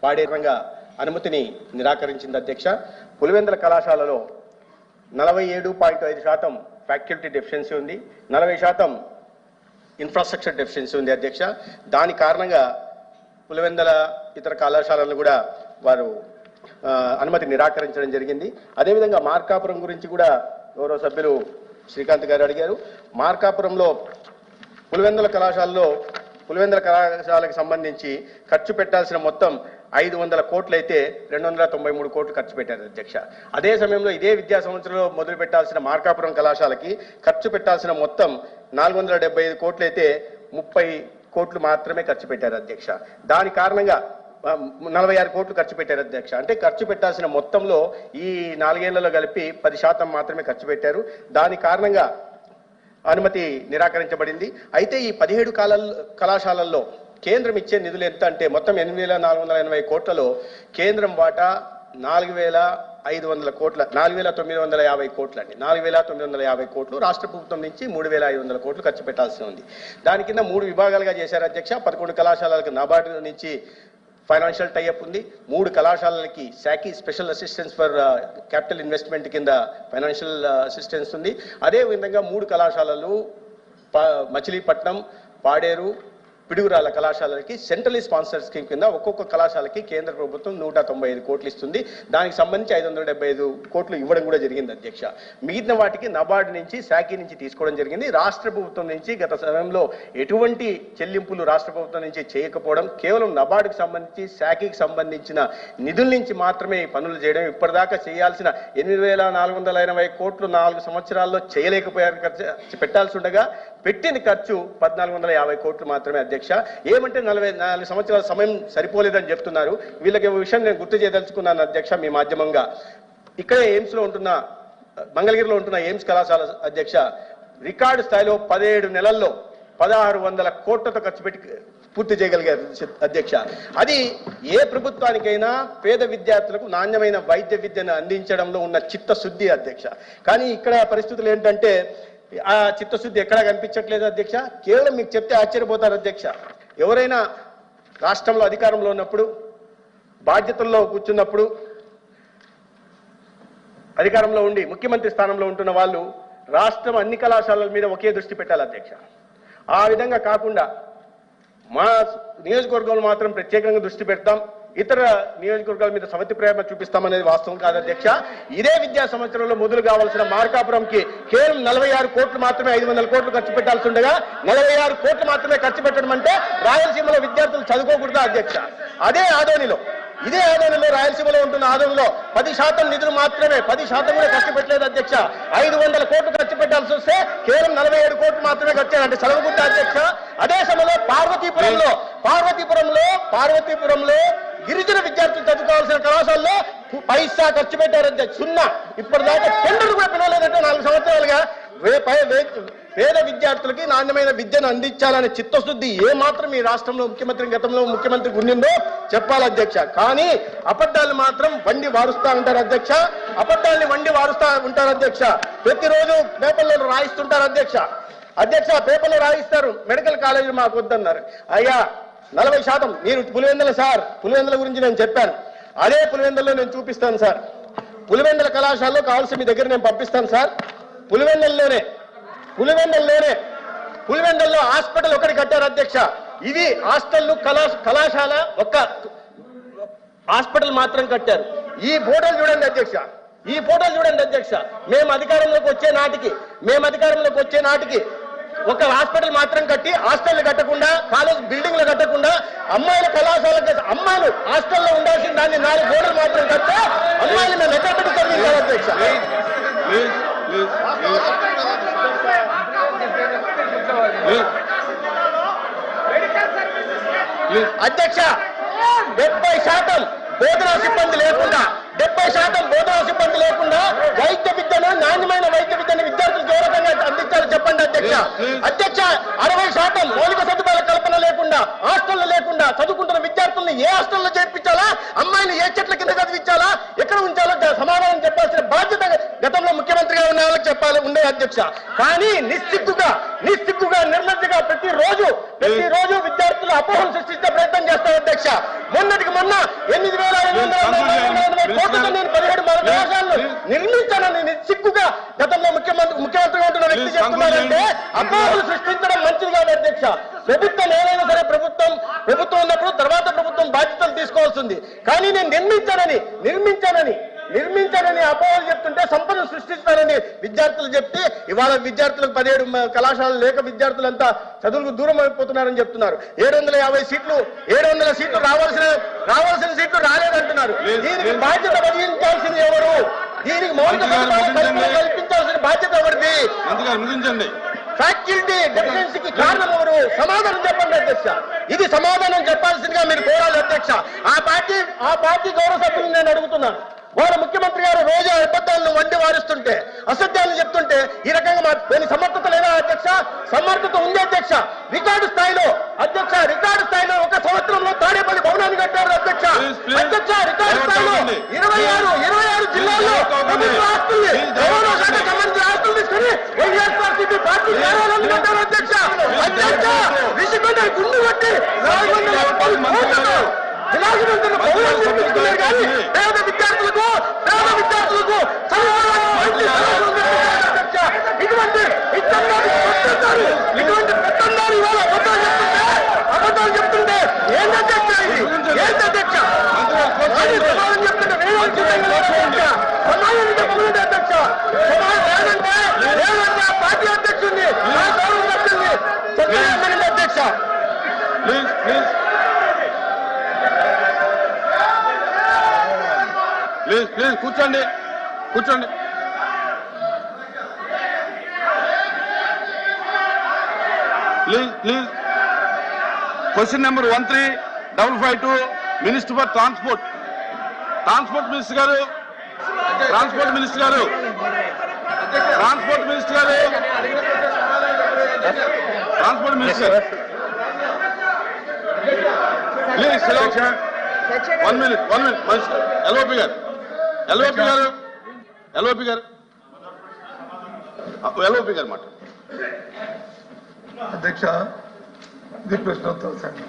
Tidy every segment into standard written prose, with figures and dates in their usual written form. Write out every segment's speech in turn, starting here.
పాడేరంగా అనుమతిని నిరాకరించింది అధ్యక్ష. పులివెందుల కళాశాలలో 47.5% ఫ్యాకల్టీ డెఫిషియన్సీ ఉంది, 40% ఇన్ఫ్రాస్ట్రక్చర్ డెఫిషియన్సీ ఉంది అధ్యక్ష. దాని కారణంగా పులివెందుల ఇతర కళాశాలలను కూడా వారు అనుమతి నిరాకరించడం జరిగింది. అదేవిధంగా మార్కాపురం గురించి కూడా గౌరవ సభ్యులు శ్రీకాంత్ గారు అడిగారు. మార్కాపురంలో పులివెందుల కళాశాలకు సంబంధించి ఖర్చు పెట్టాల్సిన మొత్తం 500 కోట్లు అయితే 293 కోట్లు ఖర్చు పెట్టారు అధ్యక్ష. అదే సమయంలో ఇదే విద్యా సంవత్సరంలో మొదలు పెట్టాల్సిన మార్కాపురం కళాశాలకి ఖర్చు పెట్టాల్సిన మొత్తం 475 కోట్లు అయితే 30 కోట్లు మాత్రమే ఖర్చు పెట్టారు అధ్యక్ష. దాని కారణంగా 46 కోట్లు ఖర్చు పెట్టారు అధ్యక్ష. అంటే ఖర్చు పెట్టాల్సిన మొత్తంలో ఈ 4 ఏళ్లలో కలిపి 10% మాత్రమే ఖర్చు పెట్టారు. దాని కారణంగా అనుమతి నిరాకరించబడింది. అయితే ఈ 17 కళాశాలల్లో కేంద్రం ఇచ్చే నిధులు ఎంత అంటే మొత్తం 8,480 కోట్లలో కేంద్రం వాటా 4,950 కోట్లు అండి. 4,950 కోట్లు, రాష్ట్ర ప్రభుత్వం నుంచి 3,500 కోట్లు ఖర్చు పెట్టాల్సి ఉంది. దాని కింద 3 విభాగాలుగా చేశారు అధ్యక్ష. 11 కళాశాలలకు నాబార్డు నుంచి ఫైనాన్షియల్ టైఅప్ ఉంది. 3 కళాశాలలకి శాఖీ special assistance for capital investment కింద ఫైనాన్షియల్ అసిస్టెన్స్ ఉంది. అదేవిధంగా 3 కళాశాలలు మచిలీపట్నం, పాడేరు, పిడుగురాల కళాశాలకి సెంట్రలీ స్పాన్సర్ స్కీమ్ కింద ఒక్కొక్క కళాశాలకి కేంద్ర ప్రభుత్వం 195 కోట్లు ఇస్తుంది. దానికి సంబంధించి 575 కోట్లు ఇవ్వడం కూడా జరిగింది అధ్యక్ష. మిగిలిన వాటికి నబార్డు నుంచి, శాఖీ నుంచి తీసుకోవడం జరిగింది. రాష్ట్ర ప్రభుత్వం నుంచి గత సమయంలో ఎటువంటి చెల్లింపులు రాష్ట్ర ప్రభుత్వం నుంచి చేయకపోవడం, కేవలం నబార్డుకు సంబంధించి, శాఖీకి సంబంధించిన నిధుల నుంచి మాత్రమే ఈ పనులు చేయడం, ఇప్పటిదాకా చేయాల్సిన 8,480 కోట్లు 4 సంవత్సరాల్లో చేయలేకపోయారు. ఖర్చు పెట్టాల్సి ఉండగా పెట్టిన ఖర్చు 1,450 కోట్లు మాత్రమే అధ్యక్ష. ఏమంటే 44 సంవత్సరాల సమయం సరిపోలేదని చెప్తున్నారు. వీళ్ళకి విషయం నేను గుర్తు చేయదలుచుకున్నాను అధ్యక్ష మీ మాధ్యమంగా. ఇక్కడే ఎయిమ్స్లో ఉంటున్న, మంగళగిరిలో ఉంటున్న ఎయిమ్స్ కళాశాల అధ్యక్ష రికార్డు స్థాయిలో 17 నెలల్లో 1,600 కోట్లతో ఖర్చు పెట్టి పూర్తి చేయగలిగారు అధ్యక్ష. అది ఏ ప్రభుత్వానికైనా పేద విద్యార్థులకు నాణ్యమైన వైద్య విద్యను అందించడంలో ఉన్న చిత్తశుద్ధి అధ్యక్ష. కానీ ఇక్కడ పరిస్థితులు ఏంటంటే ఆ చిత్తశుద్ధి ఎక్కడా కనిపించట్లేదు అధ్యక్ష. కేవలం మీకు చెప్తే ఆశ్చర్యపోతారు అధ్యక్ష. ఎవరైనా రాష్ట్రంలో అధికారంలో ఉన్నప్పుడు, బాధ్యతల్లో కూర్చున్నప్పుడు, అధికారంలో ఉండి ముఖ్యమంత్రి స్థానంలో ఉంటున్న వాళ్ళు రాష్ట్రం అన్ని కళాశాలల మీద ఒకే దృష్టి పెట్టాలి అధ్యక్ష. ఆ విధంగా కాకుండా మా నియోజకవర్గంలో మాత్రం ప్రత్యేకంగా దృష్టి పెడతాం, ఇతర నియోజకవర్గాల మీద సవతి ప్రేమ చూపిస్తామనేది వాస్తవం కాదు అధ్యక్ష. ఇదే విద్యా సంవత్సరంలో మొదలు కావాల్సిన మార్కాపురంకి కేవలం 46 కోట్లు మాత్రమే 500 కోట్లు ఖర్చు పెట్టాల్సి ఉండగా 46 కోట్లు మాత్రమే ఖర్చు పెట్టడం అంటే రాయలసీమలో విద్యార్థులు చదువుకోకూడదా అధ్యక్ష? అదే ఆదోనిలో, ఇదే ఆదోనిలో, రాయలసీమలో ఉంటున్న ఆదోనిలో 10% నిధులు మాత్రమే, 10% కూడా ఖర్చు పెట్టలేదు అధ్యక్ష. 500 కోట్లు ఖర్చు పెట్టాల్సి వస్తే కేవలం 47 కోట్లు మాత్రమే ఖర్చు అంటే చదవకూడదా అధ్యక్ష? అదే సమయంలో పార్వతీపురంలో గిరిజన విద్యార్థులు చదువుకోవాల్సిన కళాశాలలో పైసా ఖర్చు పెట్టారు అధ్యక్ష. 0. ఇప్పటిదాకా టెండర్ కూడా పిలవలేదంటే 4 సంవత్సరాలుగా పేద విద్యార్థులకి నాణ్యమైన విద్యను అందించాలనే చిత్తశుద్ధి ఏ మాత్రం ఈ రాష్ట్రంలో గతంలో ముఖ్యమంత్రికి ఉండిందో చెప్పాలి అధ్యక్ష. కానీ అబద్ధాలు మాత్రం వండి వారుస్తా ఉంటారు అధ్యక్ష. అబద్ధాన్ని వండి వారుస్తా ఉంటారు అధ్యక్ష. ప్రతిరోజు పేపర్లో రాయిస్తుంటారు అధ్యక్ష. పేపర్లో రాయిస్తారు, మెడికల్ కాలేజీలు మాకు వద్దన్నారు. అయ్యా 40% మీరు పులివెందుల గురించి నేను చెప్పాను. అదే పులివెందులలో నేను చూపిస్తాను సార్. పులివెందుల కళాశాలలో కావాల్సి మీ దగ్గర నేను పంపిస్తాను సార్. పులివెందులలో హాస్పిటల్ ఒకటి కట్టారు అధ్యక్ష. ఇది హాస్టల్ కళాశాల ఒక్క హాస్పిటల్ మాత్రం కట్టారు. ఈ ఫోటోలు చూడండి అధ్యక్ష. మేము అధికారంలోకి వచ్చే నాటికి ఒక హాస్పిటల్ మాత్రం కట్టి, హాస్టల్ కట్టకుండా, కాలేజ్ బిల్డింగ్లు కట్టకుండా, అమ్మాయిల కళాశాలకి అమ్మాయిలు హాస్టల్లో ఉండాల్సిన దాన్ని 4 గోడలు మాత్రం కట్టే అమ్మాయిలు మేము ఎక్కడ పెట్టి చదివించారు అధ్యక్ష. అధ్యక్ష 70% బోధనా సిబ్బంది లేకుండా, 70% బోధనా సిబ్బంది లేకుండా వైద్య విద్యను, నాణ్యమైన వైద్య విద్యను విద్యార్థులకు ఏ రకంగా అందించాలో చెప్పండి అధ్యక్ష. 60% మౌలిక సదుపాయాల కల్పన లేకుండా, హాస్టల్లో లేకుండా చదువుకుంటున్న విద్యార్థులను ఏ హాస్టల్లో చేర్పించాలా, అమ్మాయిని ఏ చెట్ల కింద చదివించాలా, ఎక్కడ ఉంచాలో సమాధానం చెప్పాల్సిన బాధ్యత గతంలో ముఖ్యమంత్రిగా ఉన్న వాళ్ళకి చెప్పాలి ఉండే అధ్యక్ష. కానీ నిస్సిగ్గుగా నిర్లజ్జగా ప్రతిరోజు విద్యార్థుల అపోహలు సృష్టించే ప్రయత్నం చేస్తారు అధ్యక్ష. మొన్నటికి మొన్న 8,500 కోట్లతో నేను 17 కళాశాలను నిర్మించానని సిగ్గుగా గతంలో ముఖ్యమంత్రిగా ఉంటున్న వ్యక్తి చెప్తున్నారంటే అపోహలు సృష్టించడం మంచిది కాదు అధ్యక్ష. ప్రభుత్వం ఏదైనా సరే ప్రభుత్వం ఉన్నప్పుడు తర్వాత ప్రభుత్వం బాధ్యతలు తీసుకోవాల్సింది. కానీ నేను నిర్మించానని అపోహలు చెప్తుంటే సంపద సృష్టిస్తానని విద్యార్థులు చెప్తే ఇవాళ విద్యార్థులకు 17 కళాశాలలు లేక విద్యార్థులంతా చదువులకు దూరం అయిపోతున్నారని చెప్తున్నారు. 750 సీట్లు రావాల్సిన సీట్లు రాలేదంటున్నారు. దీనికి బాధ్యత వహించాల్సింది ఎవరు? దీనికి మౌలిక కల్పించాల్సిన బాధ్యత ఎవరిది? ఫ్యాకల్టీ డెఫిషియన్సీకి కారణం ఎవరు? సమాధానం చెప్పండి అధ్యక్ష. ఇది సమాధానం చెప్పాల్సిందిగా మీరు కోరాలి అధ్యక్ష. ఆ పార్టీ గౌరవ సభ్యులు నేను అడుగుతున్నాను. వారు ముఖ్యమంత్రి గారు రోజు అబద్ధాలను వండి వారిస్తుంటే అసత్యాలను చెప్తుంటే ఈ రకంగా కొన్ని సమర్థత లేదా అధ్యక్ష? సమర్థత ఉంది అధ్యక్ష. రికార్డు స్థాయిలో ఒక సంవత్సరంలో తాడేపల్లి భవనాన్ని కట్టారు అధ్యక్ష. రికార్డు స్థాయిలో 26 జిల్లాల్లో ప్రభుత్వ ఆస్తుల్ని గౌరవ శాఖ సంబంధించిన ఆస్తులు తీసుకుని వైఎస్ఆర్సీపీ పార్టీ కార్యాలయాన్ని కట్టారు అధ్యక్ష. విసిగొండ గుండు కొట్టి 450 కోట్లతో విలాసవంతుల భవనాలు నిర్మించుకున్నారు. కానీ పేద విద్యార్థులకు ఇటువంటి పెత్తందారు ఇవాళ అబద్ధాలు చెప్తుంటే ఏంటధ్యక్ష? సమాధానం చెప్తుంటే సమాధానం చెప్పలేదు అధ్యక్ష. లేదంటే ఆ పార్టీ అధ్యక్షుడిని గౌరవ సభ్యుల్ని చెప్పలేదు అధ్యక్ష. ప్లీజ్ కూర్చోండి. Please question number 1355 minister for transport minister గారు ప్లీజ్ 1 minute ఎల్ఓపి గారు మాట. అధ్యక్ష, ఇది ప్రశ్నోత్తర సంఘం.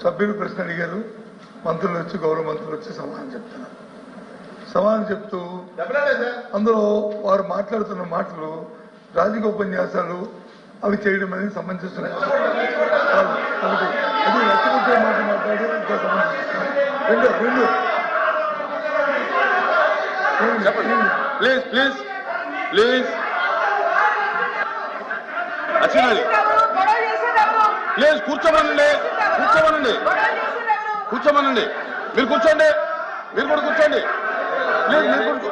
సభ్యులు ప్రశ్న అడిగారు, మంత్రులు వచ్చి గౌరవ మంత్రులు వచ్చి సమాధానం చెప్తూ అందులో వారు మాట్లాడుతున్న మాటలు రాజకీయ ఉపన్యాసాలు అవి చేయడం అనేది సమంజసం. అది నచ్చుకుంటే మాట మాట్లాడి ఇంకా సమంజసం. రెండు ప్లీజ్ అచ్చినాలి. ప్లీజ్ కూర్చోమనండి. మీరు కూర్చోండి. మీరు కూడా కూర్చోండి. ప్లీజ్ మీరు కూర్చో.